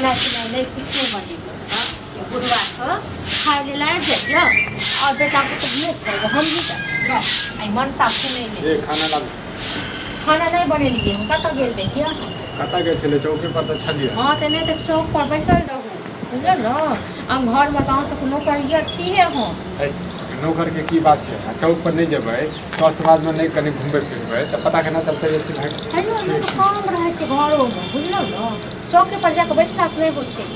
खाना पीना नहीं कुछ नहीं बनेगा बुढ़वा को खाए ले लाए जाइए और बेटा को तो नहीं चाहिए हम ही का आई मन साफ से नहीं ये खाना नहीं बने लिए हम कत गेल देखिए कत गेल छले चौके पर तो छलिए हां त नहीं त चौक पर बैसल रहू बुझल न हम घर में गांव से कोनो करिए अच्छी है हम नौकर के की बात है चौक पर नहीं जेबै सर समाज में नहीं कने घूमबे फिरबै त पता केना चलते जे छै काम रहे छै घरों में बुझल न चौक पर जाके बैठा से नहीं होय छै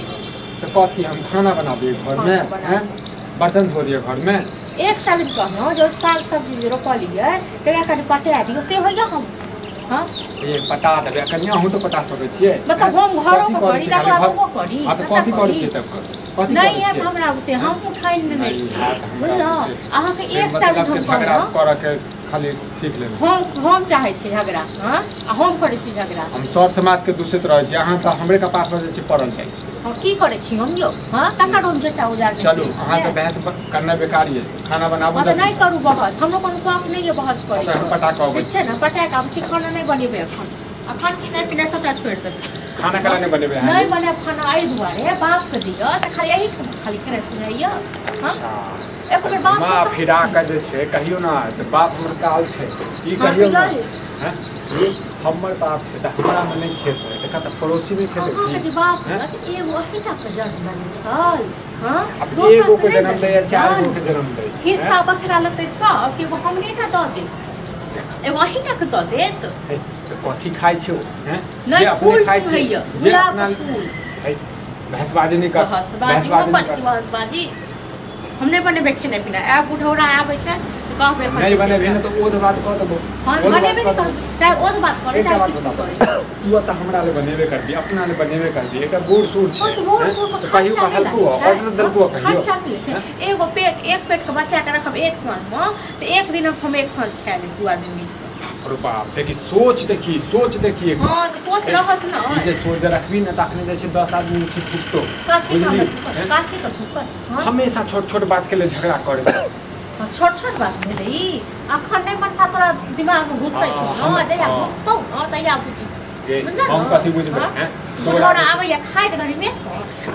तो कथी हम खाना बना दिए घर में हैं बर्तन धो दिए घर में एक साल कहनो जो साग सब्जी रोपलिए तेरा कनि पटा दियो से होइया हम हां ये पटा देबे कनिया हूं तो पटा सकै छियै मतलब हम घरों में करी तकरा को करी हां तो कथी करै छियै तब कथी नहीं है हमरा उते हम उठाइ नहीं छी बुझलो अहाँ के एक साल हम झगड़ा करऽ के खाली सीख लेबै हम चाहे छी झगड़ा हां आ हम करै छी झगड़ा हम सर समाज के दूषित रहै छी अहाँ त हमरे कपास पर जे छी पड़ल जाइ छी हम की करै छी हम यो हां तका रोज जटा उजार चलू अहाँ से बहस करना बेकार है खाना बनाबू त नहीं करू बहस हमरो कोनो शौक नहीं है बहस करे हम पटा कहबै ठीक छै ना पटा के हम छी खाना नहीं बनेबे अखन खाना पीना सबटा छोड़ देबै खाना करा नहीं बनेबे नहीं बने खाना आई दुआरे बाप के दियो से खाली यही खाली करे सुनाइया हां एक बेर बाप मां फिरा के जे छै कहियो ना त बाप मुर्दाल छै ई कहियो ना हैं हमर बाप छै त हमरा में नहीं खेत है त त पड़ोसी में खेत है जी बाप एगो अही तक जन्म छल हां अब एगो के जन्म दे या चार गो के जन्म दे हिस्सा बखरा लेते सब के वो हमने का द दे एगो अही तक द दे तो कथी खाइ छै हैं जे अपने खाइ छै जे अपना भैंसबाजी नहीं कर भैंसबाजी हमने बनेबे खेने पीना आ बुढ़ौरा आबै छै कहबे नहीं बनेबे न तो ओद बात कह देबो हां बनेबे नहीं कर चाहे ओद बात करे चाहे किछ करे तू त हमरा ले बनेबे कर दी अपना ले बनेबे कर दी एटा बूढ़ सूढ़ छै तो कहियो का हल्को ऑर्डर दलको कहियो एगो पेट एक पेट के बच्चा के रखब एक साँझ में तो एक दिन हम एक साँझ खा ले दू आदमी अरे बाप देखी सोच देखिए हां तो सोच रहत ना जे सोच रखबी न त अखने जे छै 10 आदमी छै फुटतो बुझली काठी का फुटत हमेशा छोट बात के लिए झगड़ा करे छोट बात भेलै अखन नहीं मन सा तोरा दिमाग में घुसै छै हां जया घुसतो हां तया बुझी हम कथी बुझबै हैं तोरा आबै या खाइ के घड़ी में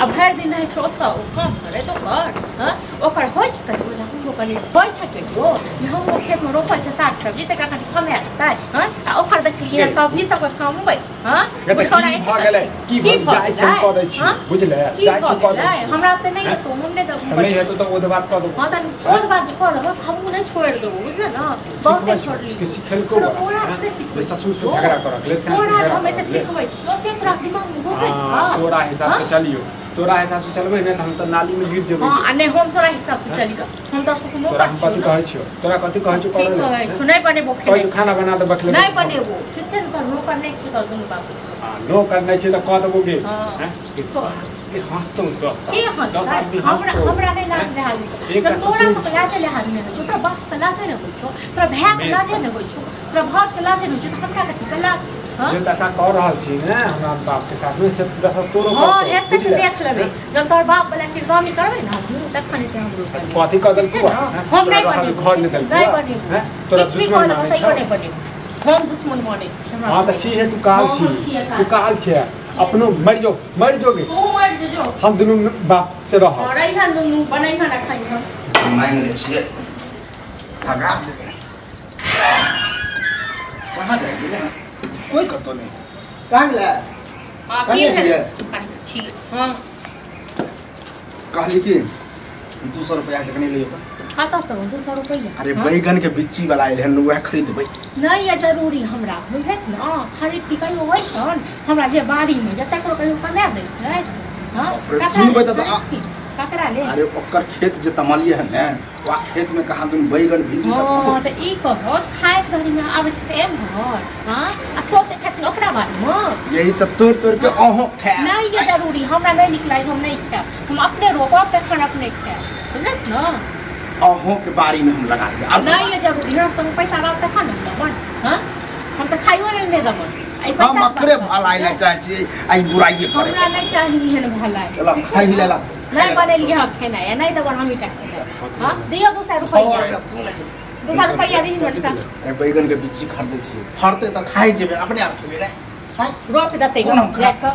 अब भर दिन रहै छै ओतऽ ओ काम करे तो कर हां ओकर होय छै कहियो हम कनी होय छै कहियो हम खेत में रोपै छै साग सब्जी तकरा कथी कमे आतै हां आ ओकर देखिए सब्जी सब काम होय हां तोरा भ गेलै की जाइ छै करै छी बुझले जाइ छै करै छी हमरा त नहीं तो हमने तो नहीं है तो ओद बात कह दो हां त ओद बात कह दो हम नहीं छोड़ दो बुझले ना बहुत छोड़ ली किसी खेल को ससुर से झगड़ा करत ले से हम एते सिखबै छियो से तोरा दिमाग में घुसै छै तोरा हिसाब से चलियो तोरा हिसाब से चलबै नै त हम त नाली में गिर जेबै हां नै हम तोरा हिसाब से चली हम तोरा से कोनो तोरा हम कथि कहै छियो तोरा कथि कहै छियो करे सुनै बनेबो खेलै खाना बना दे बखले नै बनेबो ठीक छै त नो करनै छै त दुनु बाप हां नो करनै छै त कह देबो के हैं ये हंसतो दोस्त दस आदमी हमरा नै लाज ले हाल जब तोरा से लाज ले हाल में छ तोरा बाप के लाज नै होय छ तोरा भाय के लाज नै होय छ तोरा भाज के लाज नै होय छ त हमरा कथि के लाज जे तसा कर रहल छी ने हमरा बाप के साथ में से जब तोरो हां एक तक देख लेबे जब तोर बाप वाला किरदानी करबे ना हम तखन से हमरो कथि क देल छी हम नै बने घर में चल नहीं बने हैं तोरा दुश्मन माने छ हम दुश्मन माने हां त छी है तू काल छे अपनो मर जोगे तू मर जो हम दुनु बाप से रह रही हन दुनु बनै हन खाइ हम मांग ले छिए लगा देबे कहां जाएगी कोई कतो नहीं कांग ले हां की है छी हां कहली कि 200 रुपया के नहीं लियो खाता से 200 रुपया अरे बैगन के बिच्ची वाला आइल हन वह खरीदबै नहीं है जरूरी हमरा बुझैत न खरीद के कहियो होय छन हमरा जे बाड़ी में जते करो कहियो कमा दै छै हां सुनबै त ककरा ले अरे ओकर खेत जे तमलिए है ने वा खेत में कहां दुन बैगन भिंडी सब हां त ई कहत खाए के घड़ी में आबै छै एम घर हां आ सोते छथिन ओकरा बारे में यही त तोड़ के अहो खा नहीं ये जरूरी हमरा नहीं निकलाई हम नहीं खा हम अपने रोपब तखन अपने खा समझत न अहो के बारी में हम लगा दे अब नहीं ये जरूरी हम तुम पैसा रख तखन न हां हम त खाइयो नहीं दे देबो हम अकरे भलाई ले चाहे छी आई बुराई पर हमरा नहीं चाहिए न भलाई चल खाई ले ला नहीं बने लिया खाना है नहीं तो हम ही काट हां दियो 200 रुपया 200 रुपया दी हमर साथ ए बैगन के बिच्ची खरीदै छी फरते त खाइ जेबे अपने आप खेबे रे रोप देते जाके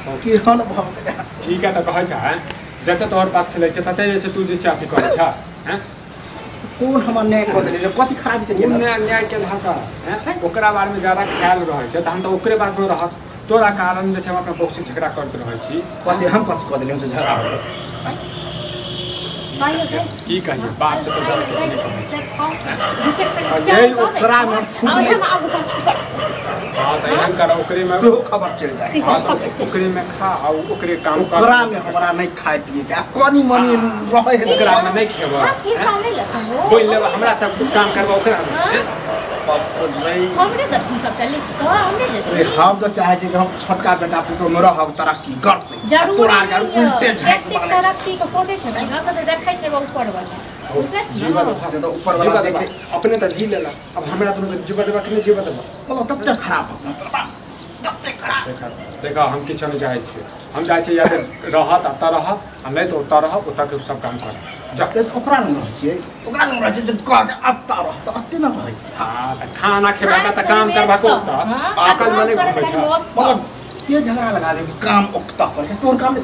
केहन भऽ गेलै ठीक है तो कहै छै जते तोहर पक्ष लै छै तते जे छै तू जे चाहती करै छै हैं कोन हमर न्याय कऽ देले कथी खराबी के कोन न्याय के लहका हैं ओकरा बारे में ज्यादा ख्याल रहै छै तहन तो ओकरे पास में रहत तोरा कारण जे छै हम अपना बॉक्स झगड़ा करते रहै छी कथी हम कथी कऽ देले झगड़ा हो गेलै की कहिए बात से तो ज्यादा कुछ नहीं समझ अजय ओकरा में फूट हां त एहन कर ओकरे में सो खबर चल जाए ओकरे में खा आ ओकरे काम कर ओकरा में हमरा नहीं खाए पिए के कोनी मनी रहे ओकरा में नहीं खेबो बोल ले हमरा सब काम करबा ओकरा में हमरे दथिन सब चली हमरे दे हम तो चाहे छी कि हम छोटका बेटा पुतो में रहब तरक्की करते तोरा घर उल्टे झाट मारे तरक्की को सोचे छै ना से देखै छै ऊपर वाला जीवन से तो ऊपर वाला देखे अपने तो जी लेला अब हमरा तो जीवन देबा कि नहीं जीवन देबा तो तब तक खराब हो तब तक खराब देखा हम किछ नहीं चाहे छी हम चाहे छी या रहत अत रहत आ नहीं तो उतर रहब उतर के सब काम कर जब तो ओकरा न रह छियै ओकरा न रह छै जे काज अत रहत अते न रह छै हां त खाना खेबा त काम करबा को त अकल माने घुमै छै मतलब के झगड़ा लगा दे काम ओकता पर छै तोर काम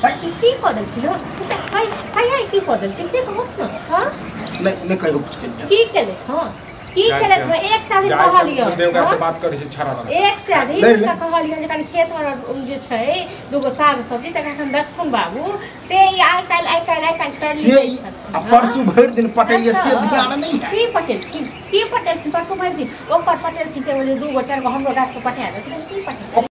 की कदल किलो हाय की कदल किसे कहत न हां नहीं कहियो कुछ के की केले हां की केले एक साथ कहलियो देवगा से बात करै छै छरा से एक से अधिक का कहलियो जे कनी खेत में जे छै दुगो साग सब्जी तक हम देखथुन बाबू से आइ काल से परसू भर दिन पटेलिए से ध्यान नहीं है की पटेल परसू भर दिन ओकर पटेल की दुगो चार गो हमरो गाछ के पटेल की पटेल